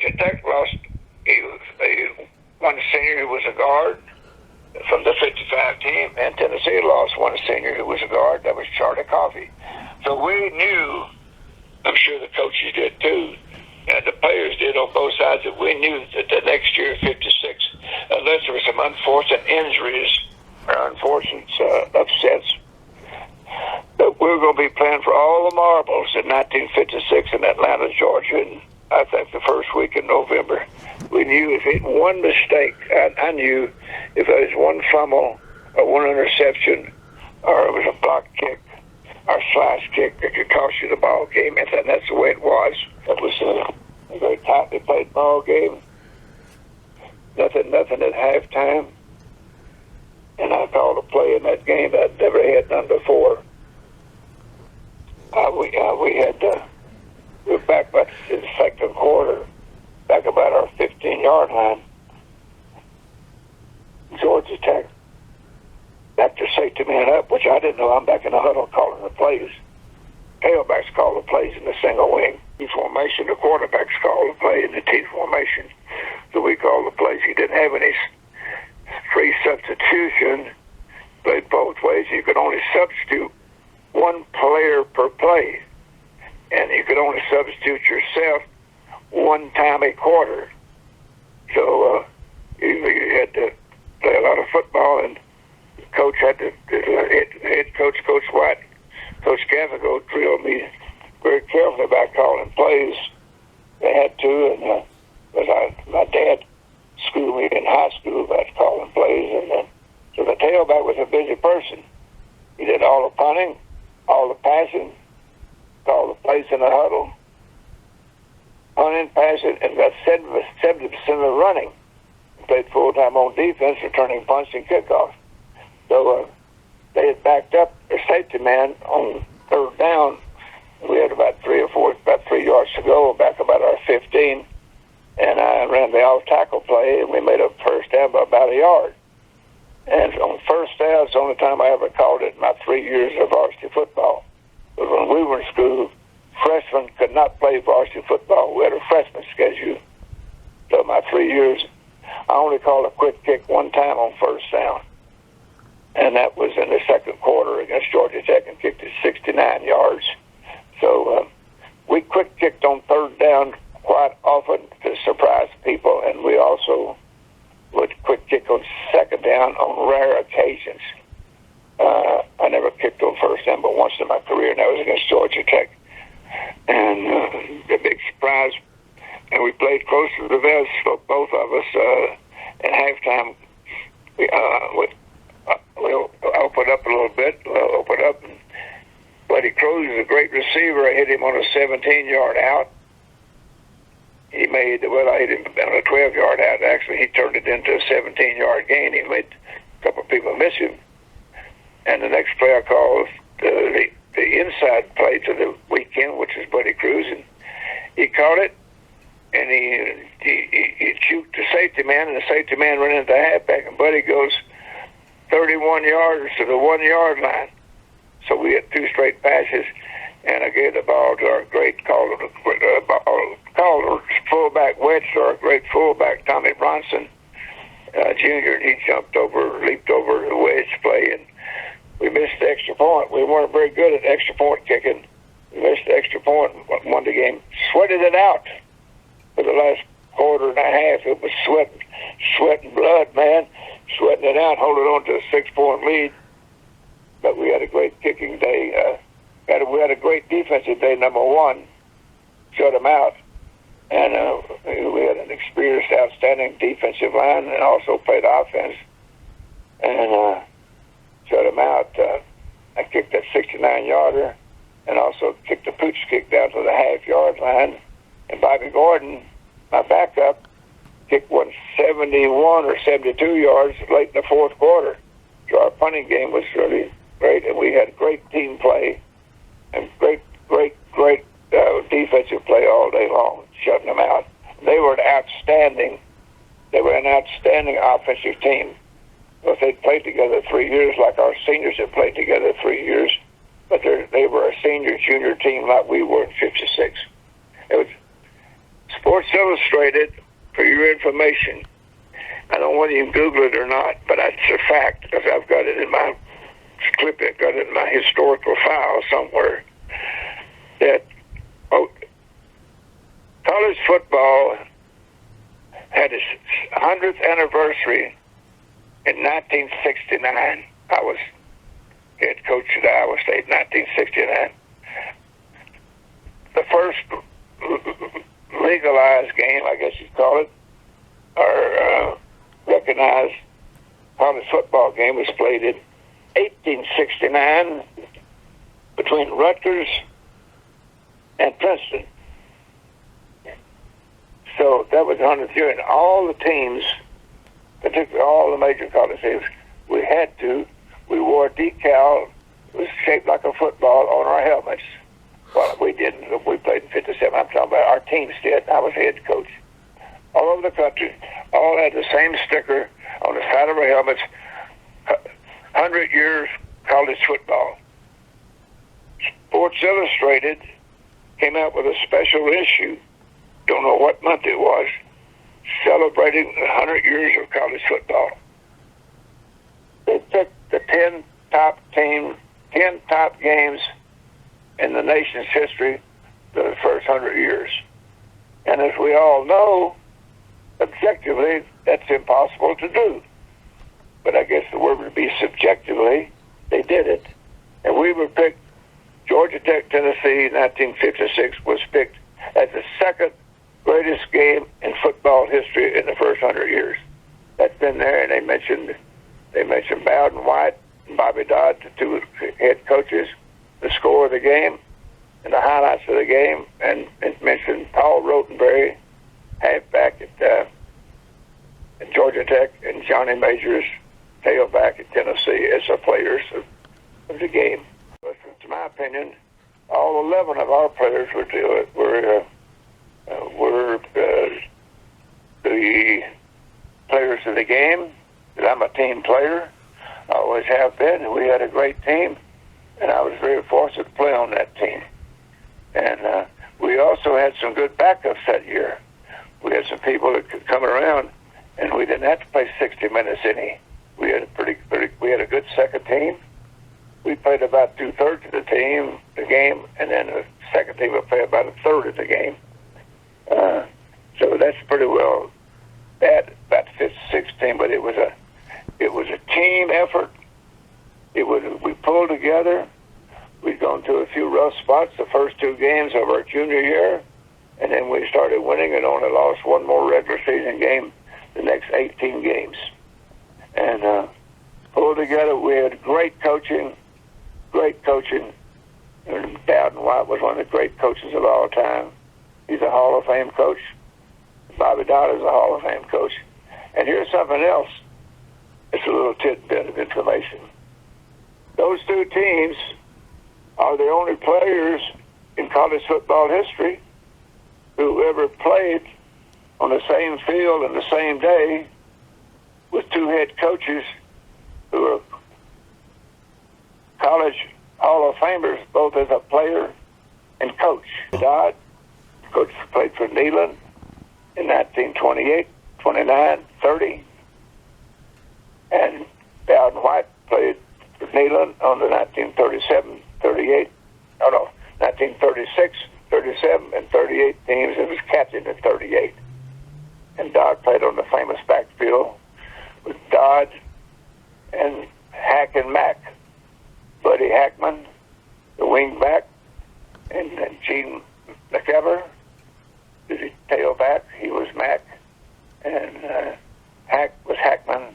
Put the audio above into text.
Georgia Tech lost one senior who was a guard from the 55 team, and Tennessee lost one senior who was a guard. That was Charlie Coffey. So we knew, I'm sure the coaches did too, and the players did on both sides, that we knew that the next year, 56, unless there were some unfortunate injuries or unfortunate upsets, that we were going to be playing for all the marbles in 1956 in Atlanta, Georgia, and I think the first week in November. We knew if it one mistake, I knew if there was one fumble or one interception or it was a block kick or slash kick that could cost you the ball game, and that's the way it was. It was a very tightly played ball game. Nothing at halftime. And I called a play in that game that I'd never had done before. We were back about in the second quarter, back about our 15-yard line. Georgia Tech back to safety man up, which I didn't know. I'm back in the huddle calling the plays. Tailbacks call the plays in the single wing. T formation, the quarterbacks call the play in the T formation. So we call the plays. He didn't have any free substitution. Played both ways. You could only substitute one player per play. And you could only substitute yourself one time a quarter. So you had to play a lot of football, and coach had to, head coach, Coach White, Coach Cavago drilled me very carefully about calling plays. They had to, and my dad schooled me in high school about calling plays, and so the tailback was a busy person. He did all the punting, all the passing, called the plays in the huddle, punting, passing, and about 70% of the running. Played full-time on defense, returning punts and kickoffs. So they had backed up their safety man on third down. We had about 3 yards to go, back about our 15, and I ran the off-tackle play, and we made a first down by about a yard. And on first down, it's the only time I ever called it in my 3 years of varsity football. But when we were in school, freshmen could not play varsity football. We had a freshman schedule. So my 3 years, I only called a quick kick one time on first down. And that was in the second quarter against Georgia Tech, and kicked it 69 yards. So we quick kicked on third down quite often to surprise people, and we also would quick kick on second down on rare occasions. I never kicked on first down but once in my career, and that was against Georgia Tech. And the big surprise, and we played close to the vest, so both of us. At halftime, we'll open up a little bit. We'll open up, and Buddy Cruz is a great receiver. I hit him on a 17-yard out. I hit him on a 12-yard out. Actually, he turned it into a 17-yard gain. He made a couple of people miss him. And the next play I called the inside play to the weekend, which is Buddy Cruz, and he caught it, and he chuked the safety man, and the safety man ran into the halfback, and Buddy goes 31 yards to the 1 yard line. So we had 2 straight passes, and I gave the ball to our great caller, fullback wedge, to our great fullback Tommy Bronson Jr., and he leaped over the wedge play, and we missed the extra point. We weren't very good at extra point kicking. We missed the extra point and won the game. Sweated it out for the last quarter and a half. It was sweat and blood, man. Sweating it out, holding on to a 6-point lead. But we had a great kicking day. We had a great defensive day, number one. Shut them out. And we had an experienced, outstanding defensive line, and also played offense. And shut them out. I kicked that 69-yarder, and also kicked a pooch kick down to the half-yard line. And Bobby Gordon, my backup, kicked one 71 or 72 yards late in the fourth quarter. So our punting game was really great, and we had great team play and great defensive play all day long, shutting them out. They were an outstanding offensive team. If they'd played together 3 years, like our seniors had played together 3 years, but they were a senior-junior team like we were in '56. It was Sports Illustrated, for your information, I don't know whether you can Google it or not, but it's a fact because I've got it in my clip. I've got it in my historical file somewhere. That college football had its 100th anniversary in 1969. I was head coach at Iowa State in 1969. The first legalized game, I guess you'd call it, or recognized college football game was played in 1869 between Rutgers and Princeton. So that was the 100th year, and all the teams, particularly all the major college teams, we wore a decal. It was shaped like a football on our helmets. Well, we didn't. We played in 57. I'm talking about our teams did. I was head coach. All over the country, all had the same sticker on the side of our helmets, 100 years college football. Sports Illustrated came out with a special issue, don't know what month it was, celebrating 100 years of college football. They picked the 10 top games in the nation's history for the first 100 years. And as we all know, objectively, that's impossible to do. But I guess the word would be subjectively, they did it. And we were picked, Georgia Tech, Tennessee, 1956 was picked as the second greatest game in football history in the first 100 years. That's been there, and they mentioned Bowden White and Bobby Dodd, the two head coaches, the score of the game and the highlights of the game, and it mentioned Paul Rotenberry, halfback at Georgia Tech, and Johnny Majors, tailback at Tennessee, as the players of the game. But to my opinion, all 11 of our players were the players of the game. I'm a team player. I always have been, and we had a great team, and I was very fortunate to play on that team. And we also had some good backups that year. We had some people that could come around, and we didn't have to play 60 minutes any. We had we had a good second team. We played about 2/3 of the game, and then the second team would play about 1/3 of the game. So that's pretty well that about 5th, 6th team, but it was a team effort. We pulled together. We'd gone through a few rough spots the first 2 games of our junior year, and then we started winning and only lost one more regular season game the next 18 games. And pulled together. We had great coaching. And Bowden White was one of the great coaches of all time. He's a Hall of Fame coach. Bobby Dodd is a Hall of Fame coach. And here's something else. It's a little tidbit of information. Those 2 teams are the only players in college football history who ever played on the same field and the same day with 2 head coaches who are college Hall of Famers, both as a player and coach. Dodd, coach, played for Neyland in 1928, 29, 30. And Bowden White played for Neyland on the 1937, 38, 1936, 37, and 38 teams, and was captain in 38. And Dodd played on the famous backfield with Dodd and Hack and Mack. Buddy Hackman, the wingback, and Gene McEver, the tailback. He was Mack, and Hack was Hackman,